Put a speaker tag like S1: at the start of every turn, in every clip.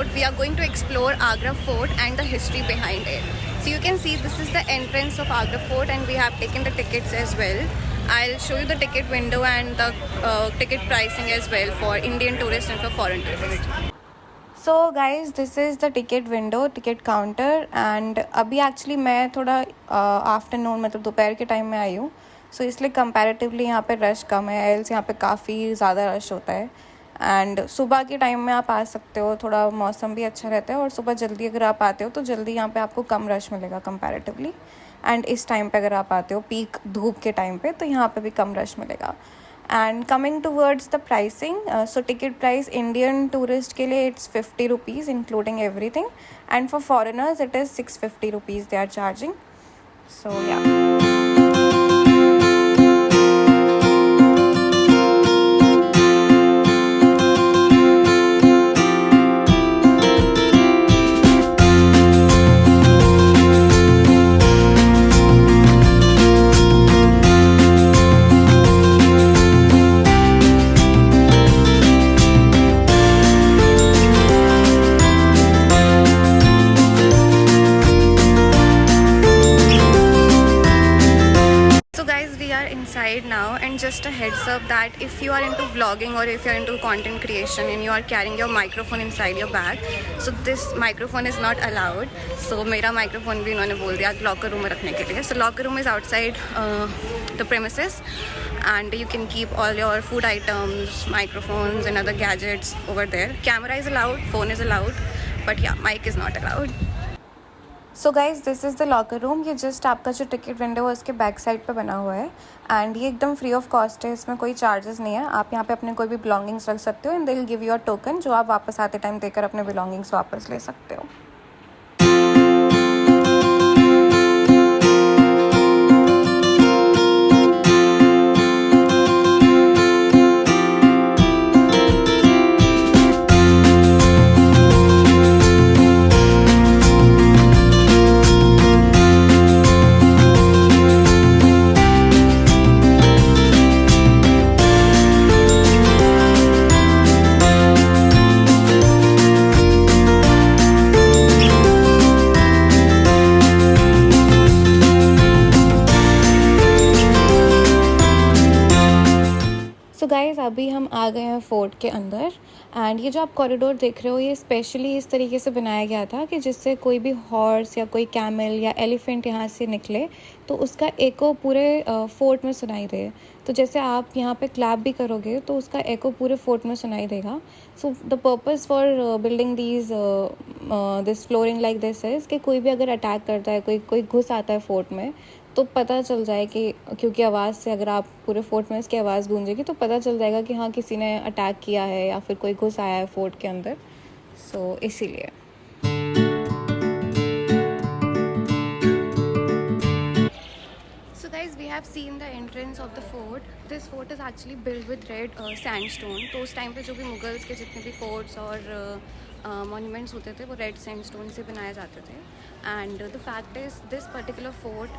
S1: fort, we are going to explore Agra Fort and the history behind it. So you can see this is the entrance of Agra Fort and we have taken the tickets as well. I'll show you the ticket window and the ticket pricing as well for Indian tourists and for foreign tourists. So guys, this is the ticket window, ticket counter and अभी actually मैं थोड़ा afternoon मतलब दोपहर के time में आई हूँ, सो इसलिए comparatively यहाँ पे रश कम है, एल्स यहाँ पे काफ़ी ज़्यादा रश होता है. एंड सुबह के टाइम में आप आ सकते हो, थोड़ा मौसम भी अच्छा रहता है और सुबह जल्दी अगर आप आते हो तो जल्दी यहाँ पे आपको कम रश मिलेगा कंपैरेटिवली. एंड इस टाइम पे अगर आप आते हो पीक धूप के टाइम पे तो यहाँ पे भी कम रश मिलेगा. And coming towards the pricing, so ticket price Indian tourist के लिए it's 50 rupees including everything and for foreigners it is 650 rupees they are charging. So या inside now. And just a heads up that if you are into vlogging or if you are into content creation and you are carrying your microphone inside your bag, so this microphone is not allowed. So मेरा microphone भी उन्होंने बोल दिया locker room में रखने के लिए. So locker room is outside the premises and you can keep all your food items, microphones and other gadgets over there. Camera is allowed, phone is allowed, but yeah, mic is not allowed. So guys this is the locker room. ये just आपका जो ticket window है उसके back side पे बना हुआ है and ये एकदम फ्री ऑफ कॉस्ट है, इसमें कोई चार्जेस नहीं है. आप यहाँ पे अपने कोई भी बिलोंगिंग्स रख सकते हो and they will give you a token जो आप वापस आते टाइम देकर अपने बिलोंगिंग्स वापस ले सकते हो. सो गाइज़ अभी हम आ गए हैं फोर्ट के अंदर एंड ये जो आप कॉरिडोर देख रहे हो ये स्पेशली इस तरीके से बनाया गया था कि जिससे कोई भी हॉर्स या कोई कैमल या एलिफेंट यहाँ से निकले तो उसका एको पूरे फोर्ट में सुनाई दे. तो जैसे आप यहाँ पे क्लैप भी करोगे तो उसका एको पूरे फोर्ट में सुनाई देगा. So the purpose for building this flooring like this is कि कोई भी अगर अटैक करता है, कोई घुस आता है फोर्ट में तो पता चल जाए कि क्योंकि आवाज़ से अगर आप पूरे फोर्ट में इसकी आवाज़ गूंजेगी तो पता चल जाएगा कि हाँ किसी ने अटैक किया है या फिर कोई घुस आया है फोर्ट के अंदर. सो इसीलिए we have seen the entrance of the fort. This fort is actually built with red sandstone. तो उस टाइम पे जो भी मुगल्स के जितने भी फोर्ट्स और मॉन्यूमेंट्स होते थे वो रेड सैंडस्टोन से बनाए जाते थे. And the fact is this particular fort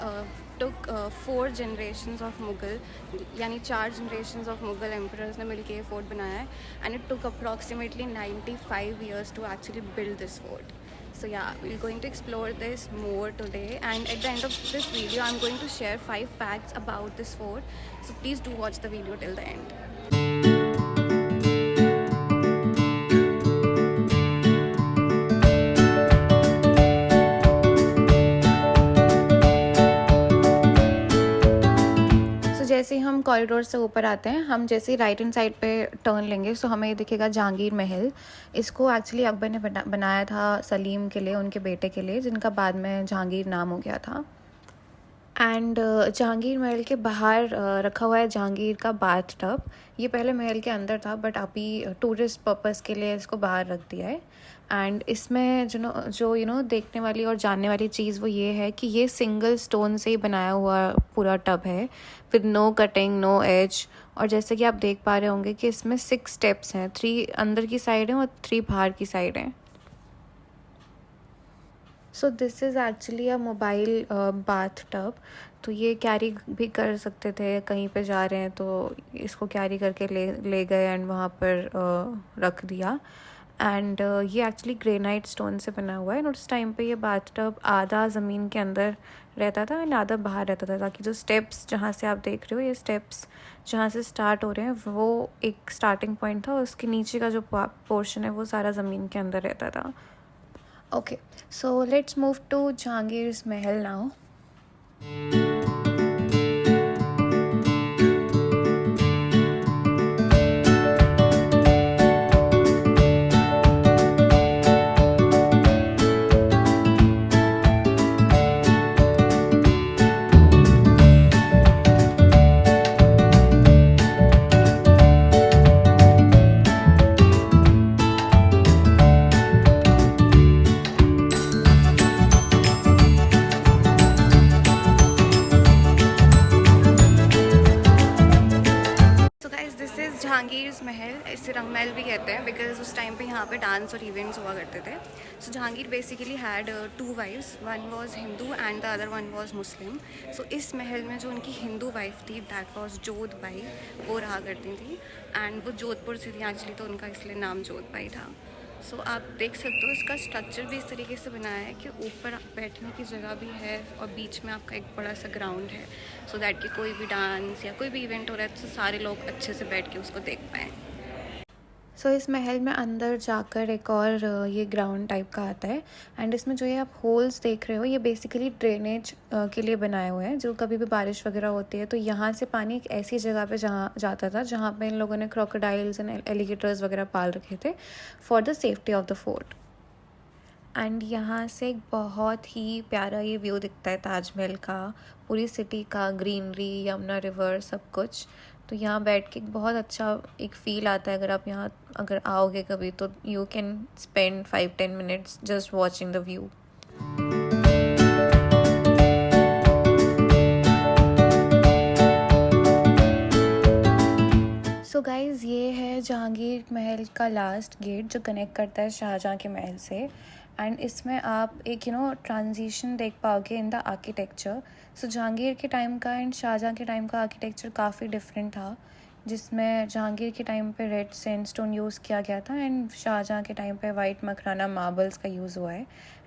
S1: took 4 generations of Mughal, यानी 4 generations of Mughal emperors ने मिलके ये fort बनाया है and it took approximately 95 years to actually build this fort. So yeah, we're going to explore this more today and at the end of this video I'm going to share 5 facts about this fort. So please do watch the video till the end. जैसे ही हम corridor से ऊपर आते हैं, हम जैसे ही right hand side पे turn लेंगे सो हमें ये दिखेगा जहांगीर महल. इसको एक्चुअली अकबर ने बनाया था सलीम के लिए, उनके बेटे के लिए, जिनका बाद में जहांगीर नाम हो गया था. एंड जहांगीर महल के बाहर रखा हुआ है जहांगीर का बाथ टब. ये पहले महल के अंदर था बट अभी टूरिस्ट पर्पस के लिए इसको बाहर रख दिया है. एंड इसमें जो देखने वाली और जानने वाली चीज़ वो ये है कि ये सिंगल स्टोन से ही बनाया हुआ पूरा टब है with no cutting, no edge. और जैसे कि आप देख पा रहे होंगे कि इसमें 6 स्टेप्स हैं, 3 अंदर की साइड हैं और 3 बाहर की साइड हैं. So this is actually a mobile bath tub. तो ये कैरी भी कर सकते थे, कहीं पे जा रहे हैं तो इसको कैरी करके ले गए एंड वहाँ पर रख दिया.
S2: एंड ये एक्चुअली ग्रेनाइट स्टोन से बना हुआ है। और उस टाइम पे ये बाथटब आधा ज़मीन के अंदर रहता था एंड आधा बाहर रहता था, ताकि जो स्टेप्स जहाँ से आप देख रहे हो, ये स्टेप्स जहाँ से स्टार्ट हो रहे हैं वो एक स्टार्टिंग पॉइंट था, उसके नीचे का जो पोर्शन है वो सारा ज़मीन के अंदर रहता था। Okay, so let's move to Jahangir's Mahal now.
S1: जहांगीर्स महल, इसे रंग महल भी कहते हैं बिकॉज उस टाइम पे यहाँ पे डांस और इवेंट्स हुआ करते थे। So Jahangir basically had 2 wives, one was Hindu and the other one was Muslim. So इस महल में जो उनकी हिंदू वाइफ थी दैट वाज जोध बाई, वो रहा करती थी एंड वो जोधपुर से थी एक्चुअली, तो उनका इसलिए नाम जोध बाई था। सो आप देख सकते हो इसका स्ट्रक्चर भी इस तरीके से बनाया है कि ऊपर बैठने की जगह भी है और बीच में आपका एक बड़ा सा ग्राउंड है, सो दैट कि कोई भी डांस या कोई भी इवेंट हो रहा है तो सारे लोग अच्छे से बैठ के उसको देख पाएँ।
S2: सो इस महल में अंदर जाकर एक और ये ग्राउंड टाइप का आता है एंड इसमें जो ये आप होल्स देख रहे हो, ये बेसिकली ड्रेनेज के लिए बनाए हुए हैं। जो कभी भी बारिश वगैरह होती है तो यहाँ से पानी एक ऐसी जगह पे जहाँ जाता था जहाँ पे इन लोगों ने क्रोकोडाइल्स एंड एलिगेटर्स वगैरह पाल रखे थे for the safety of the fort. And यहाँ से एक बहुत ही प्यारा ये व्यू दिखता है ताजमहल का, पूरी सिटी का, ग्रीनरी, यमुना रिवर, सब कुछ। तो यहाँ बैठ के बहुत अच्छा एक फ़ील आता है। अगर आप यहाँ अगर आओगे कभी तो you can spend 5-10 minutes just watching the view. So guys, ये है जहांगीर महल का लास्ट गेट जो कनेक्ट करता है शाहजहाँ के महल से। एंड इसमें आप एक ट्रांजिशन देख पाओगे इन द आर्किटेक्चर। सो जहांगीर के टाइम का एंड शाहजहाँ के टाइम का आर्किटेक्चर काफ़ी डिफरेंट था, जिसमें जहांगीर के टाइम पे रेड सैंडस्टोन यूज़ किया गया था एंड शाहजहाँ के टाइम पे वाइट मकराना मार्बल्स का यूज़ हुआ है।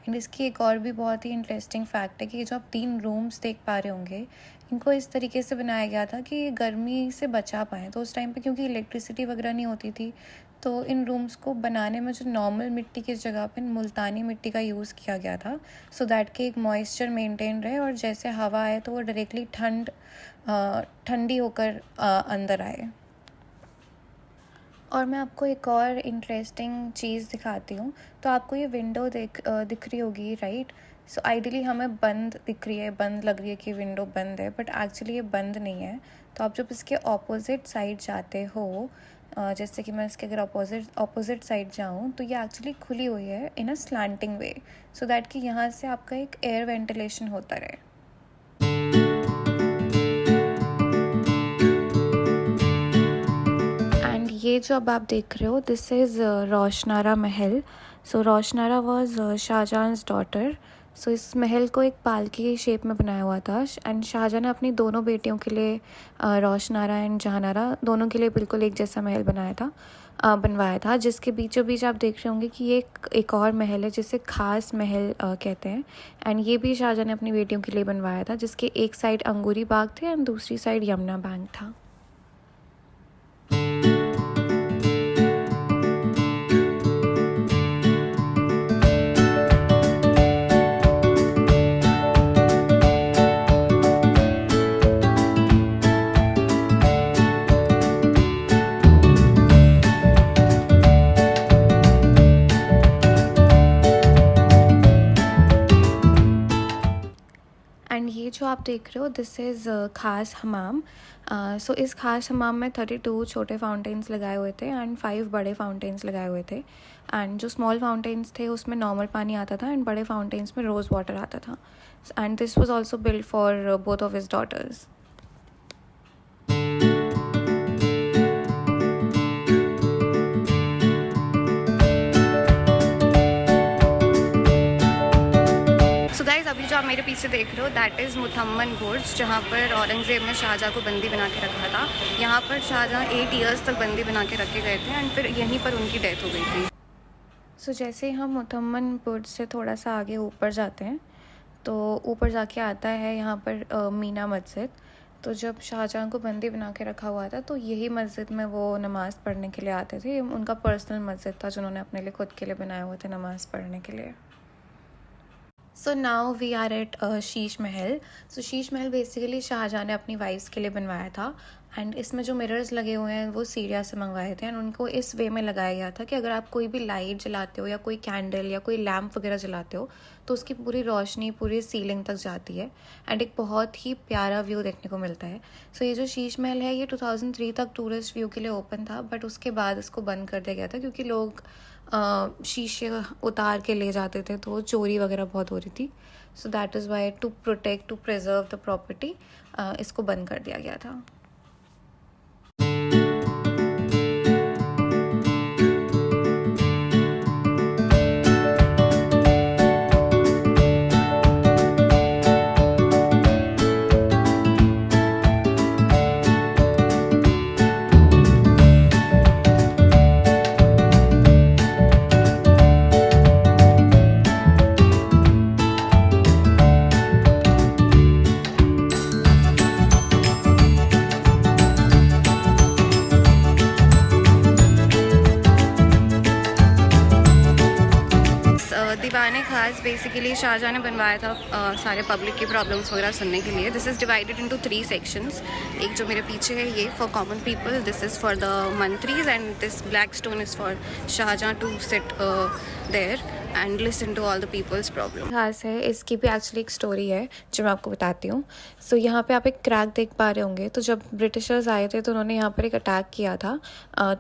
S2: एंड इसकी एक और भी बहुत ही इंटरेस्टिंग फैक्ट है कि जो आप 3 रूम्स देख पा रहे होंगे, इनको इस तरीके से बनाया गया था कि गर्मी से बचा पाएँ। तो उस टाइम पे क्योंकि इलेक्ट्रिसिटी वगैरह नहीं होती थी, तो इन रूम्स को बनाने में जो नॉर्मल मिट्टी की जगह पे मुल्तानी मिट्टी का यूज़ किया गया था, सो दैट कि एक मॉइस्चर मेंटेन रहे और जैसे हवा आए तो वो डायरेक्टली ठंडी होकर अंदर आए। और मैं आपको एक और इंटरेस्टिंग चीज़ दिखाती हूँ। तो आपको ये विंडो दिख रही होगी, राइट? सो आइडियली हमें बंद दिख रही है, बंद लग रही है कि विंडो बंद है, बट एक्चुअली ये बंद नहीं है। तो आप जब इसके ऑपोजिट साइड जाते हो, जैसे कि मैं इसके अगर ऑपोजिट साइड जाऊँ तो ये एक्चुअली खुली हुई है इन अ स्लैंटिंग वे, सो दैट कि यहाँ से आपका एक एयर वेंटिलेशन होता रहे। ये जो अब आप देख रहे हो, this is Roshanara Mahal. So Roshanara was शाहजहाँ's daughter. सो इस महल को एक पालकी की शेप में बनाया हुआ था एंड शाहजहाँ ने अपनी दोनों बेटियों के लिए, रोशनारा एंड जहानारा, दोनों के लिए बिल्कुल एक जैसा महल बनवाया था, जिसके बीचों बीच आप देख रहे होंगे कि ये एक और महल है जिसे खास महल कहते हैं। एंड ये भी शाहजहाँ ने अपनी बेटियों के लिए बनवाया था, जिसके एक साइड अंगूरी बाग थे एंड दूसरी साइड यमुना बैंक था। एंड ये जो आप देख रहे हो, दिस इज़ खास हमाम। सो इस खास हमाम में 32 छोटे फाउंटेन्स लगाए हुए थे एंड 5 बड़े फाउंटेन्स लगाए हुए थे। एंड जो स्मॉल फाउंटेन्स थे उसमें नॉर्मल पानी आता था एंड बड़े फाउंटेन्स में रोज़ वाटर आता था। And this was also built for both of his daughters.
S1: अभी जो आप मेरे पीछे देख रहे हो दैट इज़ मुथम्मन बुर्ज, जहाँ पर औरंगज़ेब ने शाहजहाँ को बंदी बना के रखा था। यहाँ पर शाहजहाँ 8 इयर्स तक बंदी बना के रखे गए थे एंड फिर यहीं पर उनकी डेथ हो गई थी।
S2: सो जैसे ही हम मुथम्मन बुर्ज से थोड़ा सा आगे ऊपर जाते हैं तो ऊपर जाके आता है यहाँ पर मीना मस्जिद। तो जब शाहजहाँ को बंदी बना के रखा हुआ था तो यही मस्जिद में वो नमाज़ पढ़ने के लिए आते थे। उनका पर्सनल मस्जिद था जिन्होंने अपने लिए खुद के लिए बनाया हुआ था नमाज़ पढ़ने के लिए। So now we are at Sheesh Mahal. So Sheesh Mahal basically Shahjahan ने अपनी वाइफ्स के लिए बनवाया था एंड इसमें जो मिरर्स लगे हुए हैं वो सीरिया से मंगवाए थे एंड उनको इस वे में लगाया गया था कि अगर आप कोई भी लाइट जलाते हो या कोई कैंडल या कोई लैम्प वगैरह जलाते हो तो उसकी पूरी रोशनी पूरी सीलिंग तक जाती है एंड एक बहुत ही प्यारा व्यू देखने को मिलता है। सो ये जो शीश महल है ये 2003 तक टूरिस्ट व्यू के लिए ओपन था, बट उसके बाद इसको बंद कर दिया गया था क्योंकि लोग शीशे उतार के ले जाते थे तो चोरी वगैरह बहुत हो रही थी। So that is why to protect to preserve the property इसको बंद कर दिया गया था।
S1: दीवाने खास बेसिकली शाहजहाँ ने बनवाया था सारे पब्लिक की प्रॉब्लम्स वगैरह सुनने के लिए। This is divided into 3 sections. एक जो मेरे पीछे है ये for common people, this is for the mantris and this black stone is for Shahjahan to sit there and listen to all the people's problem.
S2: खास है, इसकी भी एक्चुअली एक स्टोरी है जो मैं आपको बताती हूँ। सो यहाँ पे आप एक क्रैक देख पा रहे होंगे। तो जब ब्रिटिशर्स आए थे तो उन्होंने यहाँ पर एक अटैक किया था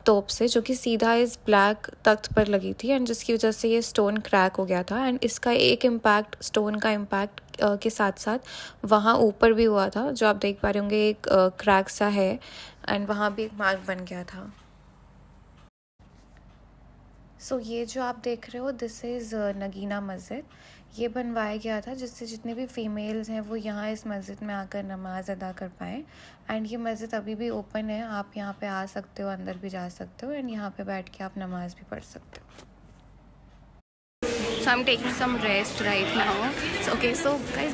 S2: तोप से, जो कि सीधा इस ब्लैक तख्त पर लगी थी एंड जिसकी वजह से ये स्टोन क्रैक हो गया था एंड इसका एक इम्पैक्ट, स्टोन का इम्पैक्ट के साथ साथ वहाँ ऊपर भी हुआ था, जो आप देख पा रहे होंगे एक क्रैक सा है एंड वहाँ भी एक मार्क बन गया था। सो ये जो आप देख रहे हो दिस इज़ नगीना मस्जिद। ये बनवाया गया था जिससे जितने भी फ़ीमेल्स हैं वो यहाँ इस मस्जिद में आकर नमाज़ अदा कर पाएँ एंड ये मस्जिद अभी भी ओपन है। आप यहाँ पे आ सकते हो, अंदर भी जा सकते हो एंड यहाँ पे बैठ के आप नमाज़ भी पढ़ सकते हो।
S1: So I'm taking some rest right now. So guys,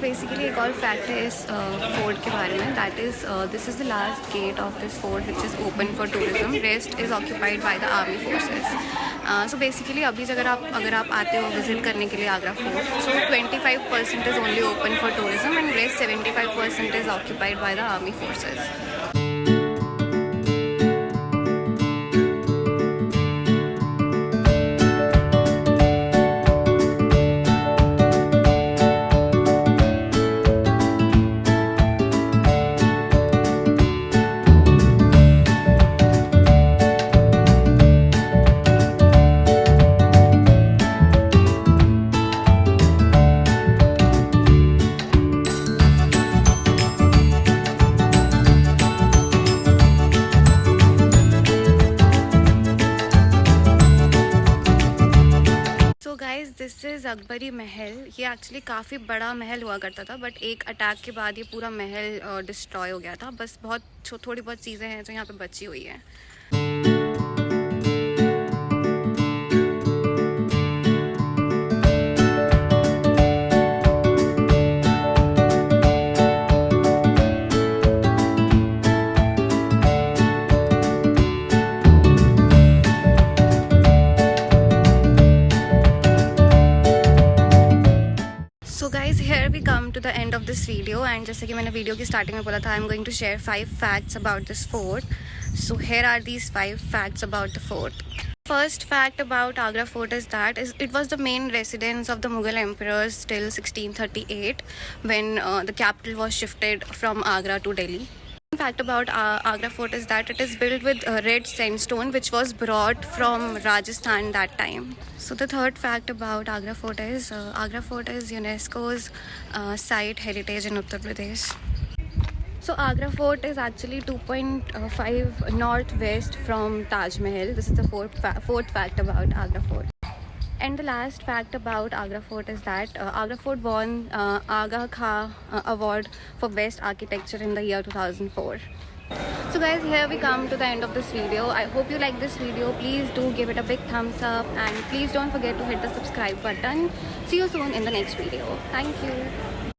S1: basically एक और fact है इस fort के बारे में, that is this is the last gate of this fort which is open for tourism. Rest is occupied by the army forces. So basically अभी अगर आप आते हो विजिट करने के लिए Agra fort, so 25% is only open for tourism and rest 75% is occupied by the army forces. This is Akbari महल। ये actually काफ़ी बड़ा महल हुआ करता था, बट एक अटैक के बाद ये पूरा महल डिस्ट्रॉय हो गया था। बस थोड़ी बहुत चीज़ें हैं जो यहाँ पे बची हुई हैं। So guys, here we come to the end of this video and जैसे कि मैंने वीडियो की स्टार्टिंग में बोला था, I'm going to share 5 facts about this fort. So here are these 5 facts about the fort. First fact about Agra Fort is that it was the main residence of the Mughal emperors till 1638 when the capital was shifted from Agra to Delhi. Fact about Agra Fort is that it is built with red sandstone which was brought from Rajasthan that time. So the third fact about Agra Fort is UNESCO's site heritage in Uttar Pradesh. So Agra Fort is actually 2.5 northwest from Taj Mahal. This is the fourth fact about Agra Fort. And the last fact about Agra Fort is that Agra Fort won Aga Khan Award for Best Architecture in the year 2004. So guys, here we come to the end of this video. I hope you like this video. Please do give it a big thumbs up and please don't forget to hit the subscribe button. See you soon in the next video. Thank you.